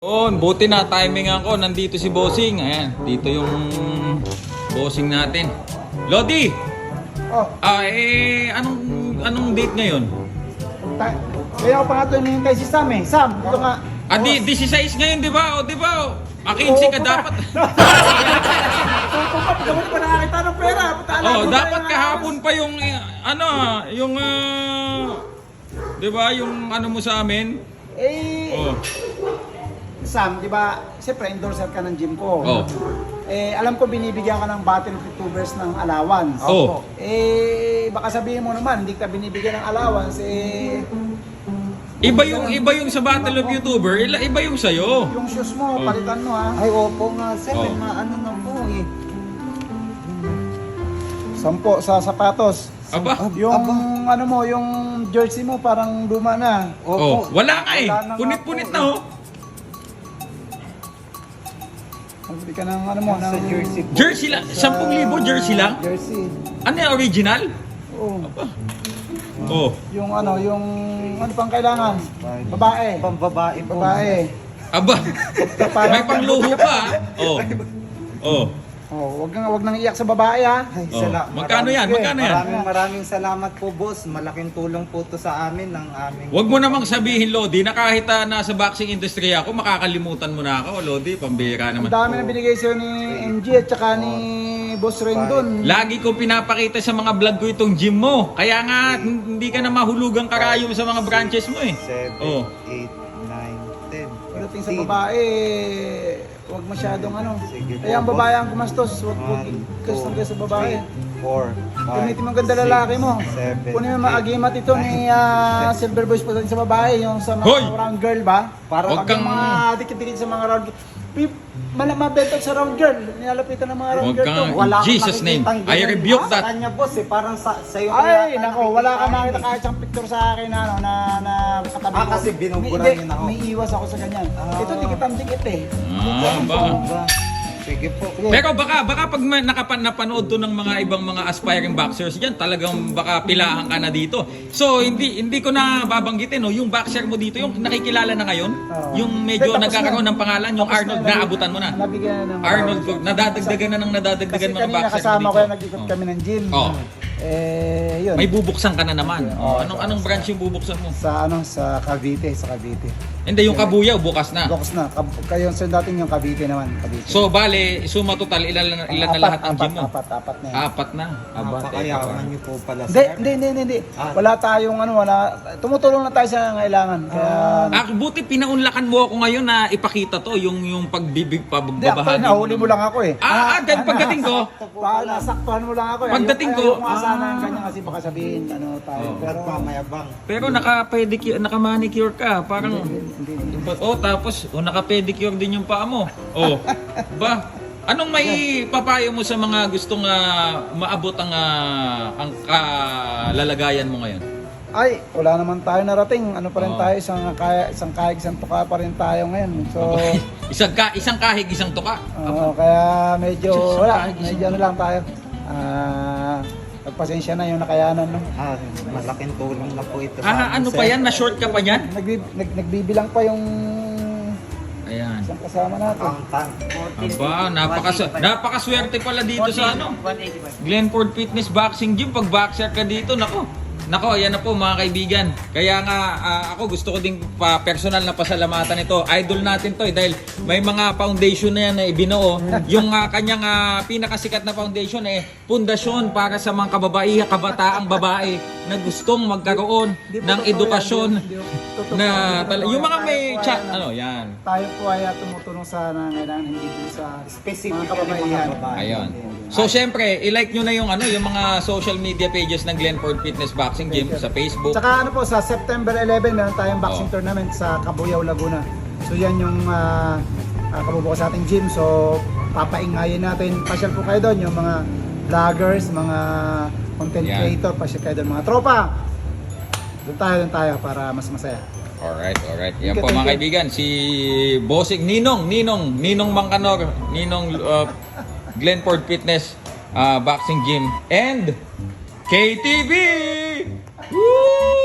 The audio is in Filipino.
Buti na timingan ko. Nandito si Bossing. Ayan, dito yung Bossing natin. Lodi! Oh, Anong date ngayon? kaya ako pa nga ito hinihintay si Sam eh. Sam, ito nga. 16 ngayon, di ba? O, di ba? O, 15 ka dapat. Dapat pa nakakita ng pera. Dapat kahapon pa yung, di ba, yung ano mo sa amin? Sam, di ba, siyempre endorser ka ng gym ko. Oh. Alam ko binibigyan ka ng Battle of YouTubers ng allowance. Oh. Baka sabihin mo naman, hindi ka binibigyan ng allowance, Iba yung sa Battle of YouTuber, iba yung sa'yo. yung shoes mo, palitan mo ha. Ay, opo nga, sir. Oh. May maano na po eh. 10 sa sapatos. Aba? Yung ano mo, yung jersey mo parang luma na. Oh, wala ka eh. Wala na nga Punit-punit po. na oh. Magbili ka ng ano mo, Sa ng jersey po. Jersey lang, 10,000 jersey lang? jersey. Ano yung original? Oo. Oh. Yung ano pang kailangan? Babae. Pambabae po. Babae. Aba, may pangluho pa ah. Oh. Wag nang iyak sa babae ha. Ay, Oh. Magkano yan? Magkano yan? Maraming salamat po, boss. Malaking tulong po to sa amin ng aming... Huwag mo namang sabihin, Lodi, na kahit nasa boxing industry ako, makakalimutan mo na ako, Lodi, pambira Ang naman. dami na binigay sa'yo ni MG at saka ni Boss Rendon. Lagi ko pinapakita sa mga vlog ko itong gym mo. Kaya nga, hindi ka na mahulugang karayom sa mga branches mo eh. 7, Oh. 8, 9, 10, Pagdating sa babae, wag masyadong ano. Sige po, Kaya ang boss. babae ang gumastos, wag gumastos ka sa babae. 4, 5, Gamitin mo ang ganda lalaki mo. 7, Kunin mo maagimat ito ni Silver Boys pagdating sa babae, yung sa mga Hoy! round girl ba? Para Wag Pag kang- yung mga dikit-dikit sa mga round girl. Mabenta sa round girl. Nilalapitan ng mga round Huwag girl kang- to. Wala akong Jesus name, nakikitang I ganyan rebuke sa that. kanya, boss eh. Parang sa'yo ko Ay, yata nako, wala ka nakita eh. kahit isang picture sa akin na ano, na katabi ko. Kasi binubura Hindi, niyo na ako. May iwas ako sa ganyan. Ito, dikit ang dikit eh. Ba? Sige po. Pero baka pag napanood to ng mga ibang mga aspiring boxers diyan, talagang baka pilahan ka na dito. So hindi ko na babanggitin yung boxer mo dito, yung nakikilala na ngayon, yung medyo Tapos nagkakaroon na. ng pangalan, yung Tapos Arnold na, naabutan mo na. Nabigyan na ng Arnold, nadadagdagan na ng Kasi nadadagdagan mga kanina boxer kasama mo ko yan, dito. nag-ikot kami ng gym. Oh. Yun. May bubuksan ka na naman. Oo. Anong branch yung bubuksan mo? Sa Cavite. Hindi, yung Kabuyaw, bukas na. Box na. Kayo sa dating yung Cavite naman. Cavite. So, bale, suma total, ilan na lahat ang gym mo? Apat na yan. Apat na. Aba, Napakayaman niyo po pala, Hindi. Wala tayong tumutulong na tayo sa nangailangan. Kaya, buti pinaunlakan mo ako ngayon na ipakita to, yung hindi, pagbabahagi actually, nahuli mo lang ako eh. Pagdating ko, Nasaktuhan mo lang ako eh. Pagdating ko, Ayaw nga sana yung ganyan kasi baka sabihin, tayo. Pero, Mamayabang. pero naka-manicure ka, parang tapos naka-pedicure din yung paa mo. Ba? Anong may papayo mo sa mga gustong maabot ang kalalagayan mo ngayon? ay, wala naman tayo narating. Ano pa rin tayo, isang kahig, isang tuka pa rin tayo ngayon. So, Isang kahig, isang tuka. kaya medyo, Isang wala, kahig, medyo ano lang tayo. Pagpasensya na yung nakayanan. No? Malaking tulong na po ito. sa amin, Ano sir. pa yan? Na-short ka pa yan? Nagbibilang pa yung Ayan. isang kasama natin. Ang Aba, napakaswerte pala dito sa Glenford Fitness Boxing Gym. Pag boxer ka dito, Nako, ayan na po mga kaibigan. Kaya nga ako gusto ko ding personal na pasalamatan ito. Idol natin to dahil may mga foundation na yan na ibinuo. Yung kanyang pinakasikat na foundation pundasyon para sa mga kabataang babae na gustong magkaroon ng edukasyon yung mga may chat yan. Tayo po ay tumutulong sa nangailangan, hindi po sa specific mga kababaihan. Ayun. So syempre, i-like nyo na yung mga social media pages ng Glenford Fitness Boxing Gym sa Facebook. Tsaka sa September 11, meron tayong boxing tournament sa Cabuyao, Laguna. So yan yung kabubukas sa ating gym. So papaingayin natin. Pasyal po kayo doon, yung mga vloggers, mga content Yan. creator, pasyal kayo doon. Mga tropa, doon tayo para mas masaya. Alright. Yan po mga kaibigan, si Bossing Ninong Mangkanor, Ninong Glenford Fitness Boxing Gym and KTV! Woo!